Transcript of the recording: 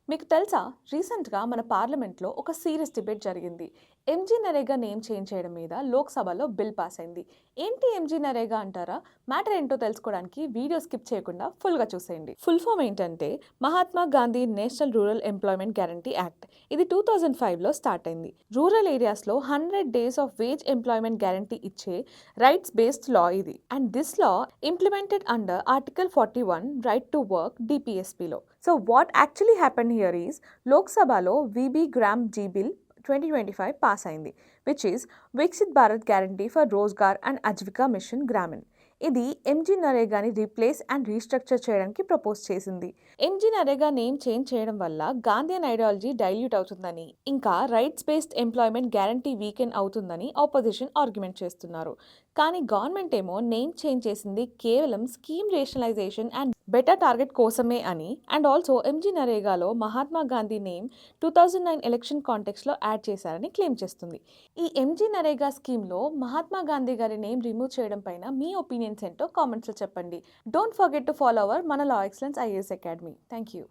మీకు తెలుసా రీసెంట్‌గా మన పార్లమెంట్‌లో ఒక సీరియస్ డిబేట్ జరిగింది. ఎంజీ నరేగా నేమ్ చేంజ్ చేయడం మీద లోక్సభలో బిల్ పాస్ అయింది. ఏంటి ఎంజీ నరేగా అంటారా? మ్యాటర్ ఏంటో తెలుసుకోవడానికి వీడియో స్కిప్ చేయకుండా ఫుల్‌గా చూసేయండి. ఫుల్ ఫామ్ ఏంటంటే Mahatma Gandhi national rural employment guarantee act. ఇది 2005లో స్టార్ట్ అయింది. రూరల్ ఏరియాస్‌లో 100 days of wage employment guarantee ఇచ్చే రైట్స్ బేస్డ్ లా ఇది. And this law implemented under article 41 right to work DPSPలో. So what actually happened here is Lok Sabhalo VB Gram G Bill 2025 pass అయింది, which is Viksit Bharat Guarantee for Rozgar and Ajivika Mission Gramin. ఇది MG నరేగాని replace and restructure చేయడానికి propose చేసింది. MG NREGA name change చేయడం వల్ల Gandhian ideology dilute అవుతుందని, ఇంకా rights based employment guarantee weakened అవుతుందని ఆపోజిషన్ ఆర్గ్యుమెంట్ చేస్తున్నారు. కానీ గవర్నమెంట్ ఏమో నేమ్ చేంజ్ చేసింది కేవలం scheme rationalization and better target కోసమే అని, అండ్ ఆల్సో ఎంజీ నరేగాలో మహాత్మా గాంధీ నేమ్ 2009 ఎలక్షన్ కాంటెక్స్లో యాడ్ చేశారని క్లెయిమ్ చేస్తుంది. ఈ ఎంజీ నరేగా స్కీమ్లో మహాత్మా గాంధీ గారి నేమ్ రిమూవ్ చేయడం పైన మీ ఒపీనియన్స్ ఏంటో కామెంట్స్లో చెప్పండి. Don't forget to follow our మన law excellence IAS academy. Thank you.